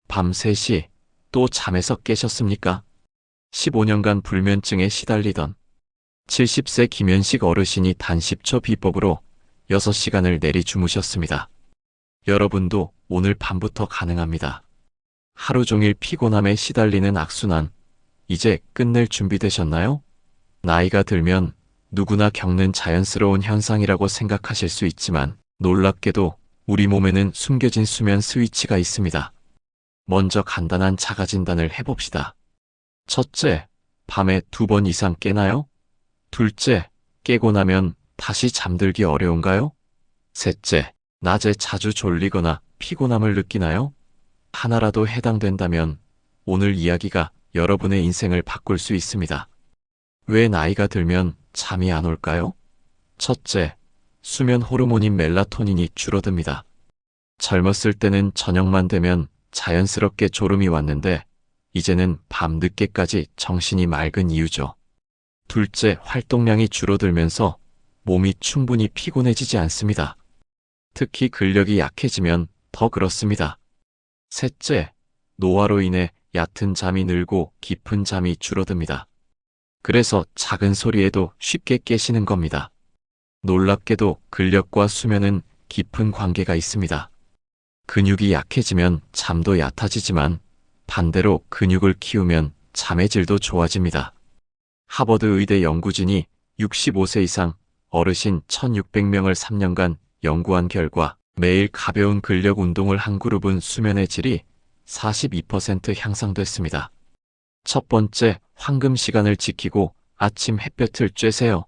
밤 3시 또 잠에서 깨셨습니까? 15년간 불면증에 시달리던 70세 김현식 어르신이 단 10초 비법으로 6시간을 내리 주무셨습니다. 여러분도 오늘 밤부터 가능합니다. 하루 종일 피곤함에 시달리는 악순환, 이제 끝낼 준비되셨나요? 나이가 들면 누구나 겪는 자연스러운 현상이라고 생각하실 수 있지만 놀랍게도 우리 몸에는 숨겨진 수면 스위치가 있습니다. 먼저 간단한 자가 진단을 해봅시다. 첫째, 밤에 2번 이상 깨나요? 둘째, 깨고 나면 다시 잠들기 어려운가요? 셋째, 낮에 자주 졸리거나 피곤함을 느끼나요? 하나라도 해당된다면 오늘 이야기가 여러분의 인생을 바꿀 수 있습니다. 왜 나이가 들면 잠이 안 올까요? 첫째, 수면 호르몬인 멜라토닌이 줄어듭니다. 젊었을 때는 저녁만 되면 자연스럽게 졸음이 왔는데 이제는 밤 늦게까지 정신이 맑은 이유죠. 둘째, 활동량이 줄어들면서 몸이 충분히 피곤해지지 않습니다. 특히 근력이 약해지면 더 그렇습니다. 셋째, 노화로 인해 얕은 잠이 늘고 깊은 잠이 줄어듭니다. 그래서 작은 소리에도 쉽게 깨시는 겁니다. 놀랍게도 근력과 수면은 깊은 관계가 있습니다. 근육이 약해지면 잠도 얕아지지만 반대로 근육을 키우면 잠의 질도 좋아집니다. 하버드 의대 연구진이 65세 이상 어르신 1600명을 3년간 연구한 결과 매일 가벼운 근력 운동을 한 그룹은 수면의 질이 42% 향상됐습니다. 첫 번째, 황금 시간을 지키고 아침 햇볕을 쬐세요.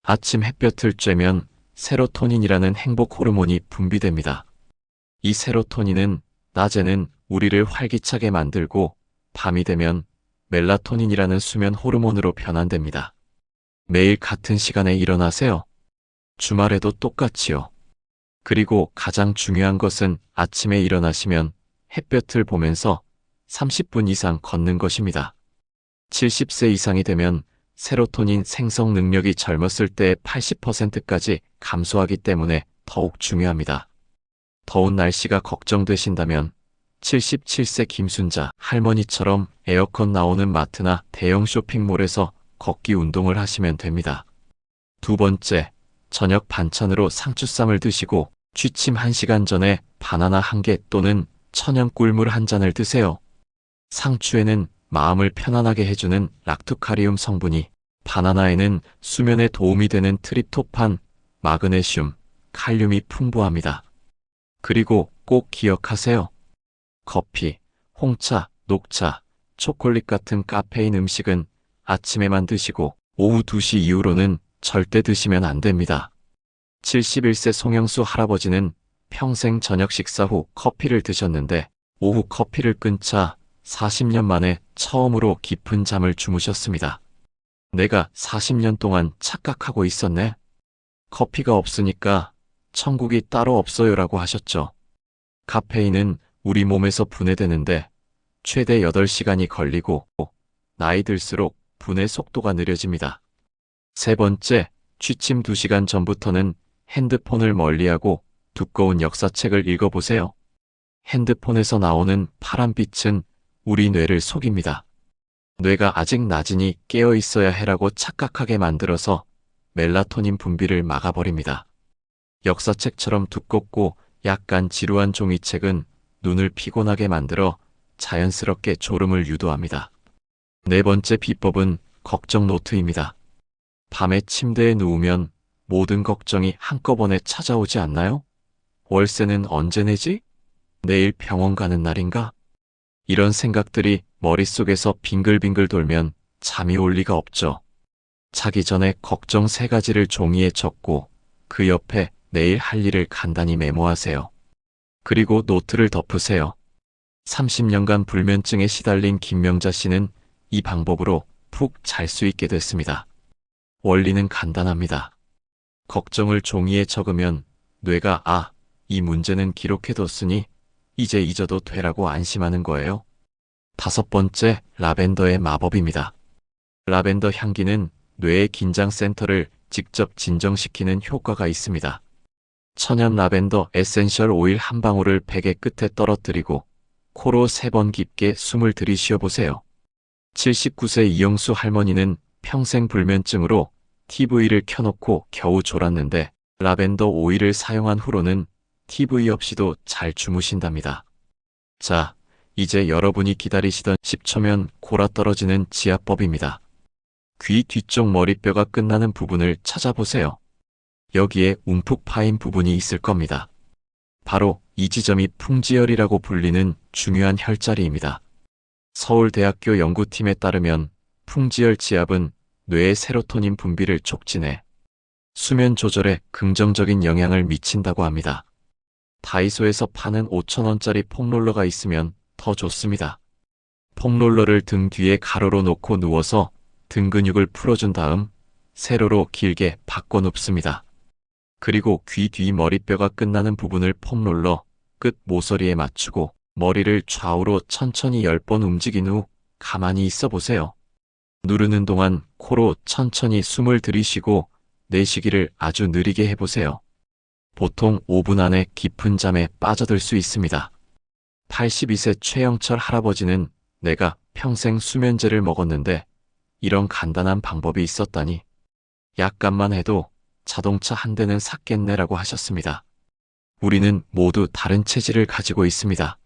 아침 햇볕을 쬐면 세로토닌이라는 행복 호르몬이 분비됩니다. 이 세로토닌은 낮에는 우리를 활기차게 만들고 밤이 되면 멜라토닌이라는 수면 호르몬으로 변환됩니다. 매일 같은 시간에 일어나세요. 주말에도 똑같이요. 그리고 가장 중요한 것은 아침에 일어나시면 햇볕을 보면서 30분 이상 걷는 것입니다. 70세 이상이 되면 세로토닌 생성 능력이 젊었을 때의 80%까지 감소하기 때문에 더욱 중요합니다. 더운 날씨가 걱정되신다면 77세 김순자 할머니처럼 에어컨 나오는 마트나 대형 쇼핑몰에서 걷기 운동을 하시면 됩니다. 두 번째, 저녁 반찬으로 상추쌈을 드시고 취침 1시간 전에 바나나 1개 또는 천연 꿀물 1잔을 드세요. 상추에는 마음을 편안하게 해주는 락토카리움 성분이, 바나나에는 수면에 도움이 되는 트립토판, 마그네슘, 칼륨이 풍부합니다. 그리고 꼭 기억하세요. 커피, 홍차, 녹차, 초콜릿 같은 카페인 음식은 아침에만 드시고 오후 2시 이후로는 절대 드시면 안 됩니다. 71세 송영수 할아버지는 평생 저녁 식사 후 커피를 드셨는데 오후 커피를 끊자 40년 만에 처음으로 깊은 잠을 주무셨습니다. 내가 40년 동안 착각하고 있었네. 커피가 없으니까 천국이 따로 없어요라고 하셨죠. 카페인은 우리 몸에서 분해되는데 최대 8시간이 걸리고 나이 들수록 분해 속도가 느려집니다. 세 번째, 취침 2시간 전부터는 핸드폰을 멀리하고 두꺼운 역사책을 읽어보세요. 핸드폰에서 나오는 파란빛은 우리 뇌를 속입니다. 뇌가 아직 낮으니 깨어 있어야 해라고 착각하게 만들어서 멜라토닌 분비를 막아버립니다. 역사책처럼 두껍고 약간 지루한 종이책은 눈을 피곤하게 만들어 자연스럽게 졸음을 유도합니다. 네 번째 비법은 걱정 노트입니다. 밤에 침대에 누우면 모든 걱정이 한꺼번에 찾아오지 않나요? 월세는 언제 내지? 내일 병원 가는 날인가? 이런 생각들이 머릿속에서 빙글빙글 돌면 잠이 올 리가 없죠. 자기 전에 걱정 3가지를 종이에 적고 그 옆에 내일 할 일을 간단히 메모하세요. 그리고 노트를 덮으세요. 30년간 불면증에 시달린 김명자 씨는 이 방법으로 푹 잘 수 있게 됐습니다. 원리는 간단합니다. 걱정을 종이에 적으면 뇌가 이 문제는 기록해뒀으니 이제 잊어도 되라고 안심하는 거예요. 5번째, 라벤더의 마법입니다. 라벤더 향기는 뇌의 긴장센터를 직접 진정시키는 효과가 있습니다. 천연 라벤더 에센셜 오일 한 방울을 베개 끝에 떨어뜨리고 코로 3번 깊게 숨을 들이쉬어 보세요. 79세 이영수 할머니는 평생 불면증으로 TV를 켜놓고 겨우 졸았는데 라벤더 오일을 사용한 후로는 TV 없이도 잘 주무신답니다. 자, 이제 여러분이 기다리시던 10초면 골아떨어지는 지압법입니다. 귀 뒤쪽 머리뼈가 끝나는 부분을 찾아보세요. 여기에 움푹 파인 부분이 있을 겁니다. 바로 이 지점이 풍지혈이라고 불리는 중요한 혈자리입니다. 서울대학교 연구팀에 따르면 풍지혈 지압은 뇌의 세로토닌 분비를 촉진해 수면 조절에 긍정적인 영향을 미친다고 합니다. 다이소에서 파는 5,000원짜리 폼롤러가 있으면 더 좋습니다. 폼롤러를 등 뒤에 가로로 놓고 누워서 등 근육을 풀어준 다음 세로로 길게 바꿔 눕습니다. 그리고 귀 뒤 머리뼈가 끝나는 부분을 폼롤러 끝 모서리에 맞추고 머리를 좌우로 천천히 10번 움직인 후 가만히 있어 보세요. 누르는 동안 코로 천천히 숨을 들이쉬고 내쉬기를 아주 느리게 해보세요. 보통 5분 안에 깊은 잠에 빠져들 수 있습니다. 82세 최영철 할아버지는 내가 평생 수면제를 먹었는데 이런 간단한 방법이 있었다니 약간만 해도 자동차 한 대는 샀겠네라고 하셨습니다. 우리는 모두 다른 체질을 가지고 있습니다.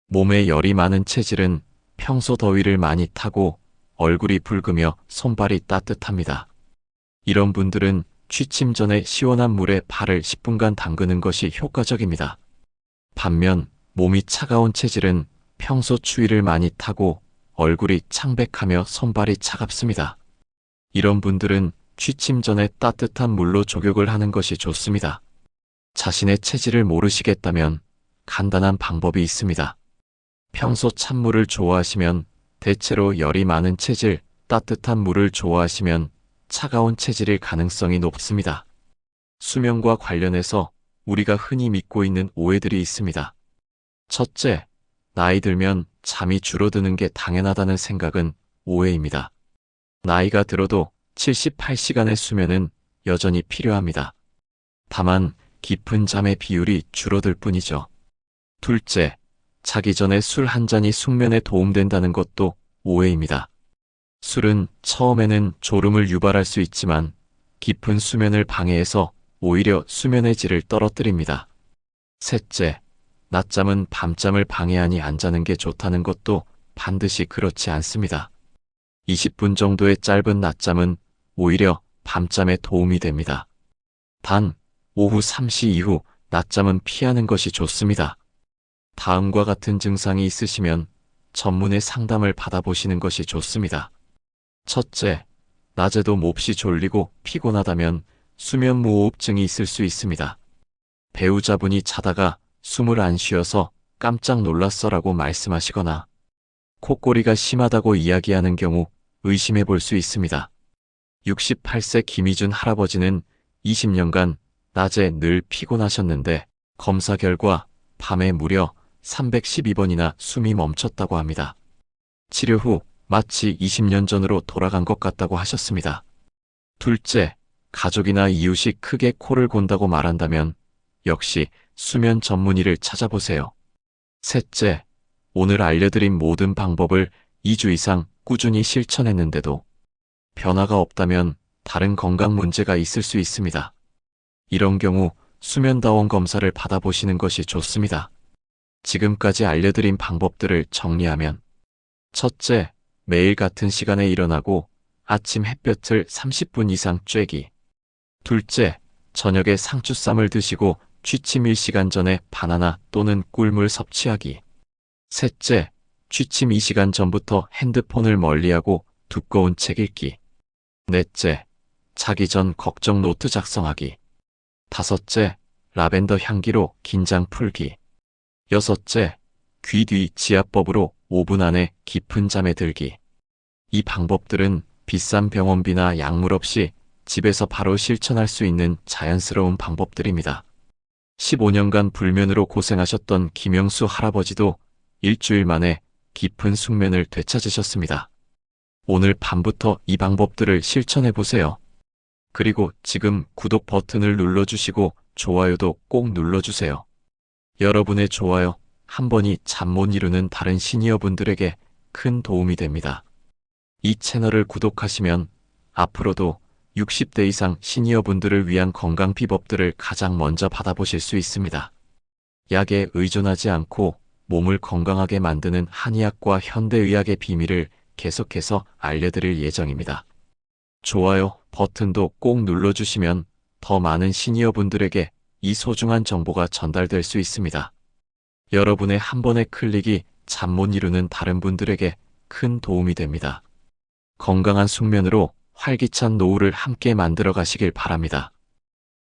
몸에 열이 많은 체질은 평소 더위를 많이 타고 얼굴이 붉으며 손발이 따뜻합니다. 이런 분들은 취침 전에 시원한 물에 발을 10분간 담그는 것이 효과적입니다. 반면 몸이 차가운 체질은 평소 추위를 많이 타고 얼굴이 창백하며 손발이 차갑습니다. 이런 분들은 취침 전에 따뜻한 물로 족욕을 하는 것이 좋습니다. 자신의 체질을 모르시겠다면 간단한 방법이 있습니다. 평소 찬물을 좋아하시면 대체로 열이 많은 체질, 따뜻한 물을 좋아하시면 차가운 체질일 가능성이 높습니다. 수면과 관련해서 우리가 흔히 믿고 있는 오해들이 있습니다. 첫째, 나이 들면 잠이 줄어드는 게 당연하다는 생각은 오해입니다. 나이가 들어도 78시간의 수면은 여전히 필요합니다. 다만 깊은 잠의 비율이 줄어들 뿐이죠. 둘째, 자기 전에 술 한 잔이 숙면에 도움된다는 것도 오해입니다. 술은 처음에는 졸음을 유발할 수 있지만 깊은 수면을 방해해서 오히려 수면의 질을 떨어뜨립니다. 셋째, 낮잠은 밤잠을 방해하니 안 자는 게 좋다는 것도 반드시 그렇지 않습니다. 20분 정도의 짧은 낮잠은 오히려 밤잠에 도움이 됩니다. 단, 오후 3시 이후 낮잠은 피하는 것이 좋습니다. 다음과 같은 증상이 있으시면 전문의 상담을 받아보시는 것이 좋습니다. 첫째, 낮에도 몹시 졸리고 피곤하다면 수면무호흡증이 있을 수 있습니다. 배우자분이 자다가 숨을 안 쉬어서 깜짝 놀랐어라고 말씀하시거나 콧꼬리가 심하다고 이야기하는 경우 의심해 볼 수 있습니다. 68세 김희준 할아버지는 20년간 낮에 늘 피곤하셨는데 검사 결과 밤에 무려 312번이나 숨이 멈췄다고 합니다. 치료 후 마치 20년 전으로 돌아간 것 같다고 하셨습니다. 둘째, 가족이나 이웃이 크게 코를 곤다고 말한다면 역시 수면 전문의를 찾아보세요. 셋째, 오늘 알려드린 모든 방법을 2주 이상 꾸준히 실천했는데도 변화가 없다면 다른 건강 문제가 있을 수 있습니다. 이런 경우 수면다원 검사를 받아보시는 것이 좋습니다. 지금까지 알려드린 방법들을 정리하면 첫째, 매일 같은 시간에 일어나고 아침 햇볕을 30분 이상 쬐기. 둘째, 저녁에 상추쌈을 드시고 취침 1시간 전에 바나나 또는 꿀물 섭취하기. 셋째, 취침 2시간 전부터 핸드폰을 멀리하고 두꺼운 책 읽기. 넷째, 자기 전 걱정 노트 작성하기. 다섯째, 라벤더 향기로 긴장 풀기. 여섯째, 귀 뒤 지압법으로 5분 안에 깊은 잠에 들기. 이 방법들은 비싼 병원비나 약물 없이 집에서 바로 실천할 수 있는 자연스러운 방법들입니다. 15년간 불면으로 고생하셨던 김영수 할아버지도 일주일 만에 깊은 숙면을 되찾으셨습니다. 오늘 밤부터 이 방법들을 실천해 보세요. 그리고 지금 구독 버튼을 눌러주시고 좋아요도 꼭 눌러주세요. 여러분의 좋아요, 한 번이 잠 못 이루는 다른 시니어분들에게 큰 도움이 됩니다. 이 채널을 구독하시면 앞으로도 60대 이상 시니어분들을 위한 건강 비법들을 가장 먼저 받아보실 수 있습니다. 약에 의존하지 않고 몸을 건강하게 만드는 한의학과 현대의학의 비밀을 계속해서 알려드릴 예정입니다. 좋아요 버튼도 꼭 눌러주시면 더 많은 시니어분들에게 이 소중한 정보가 전달될 수 있습니다. 여러분의 한 번의 클릭이 잠 못 이루는 다른 분들에게 큰 도움이 됩니다. 건강한 숙면으로 활기찬 노후를 함께 만들어 가시길 바랍니다.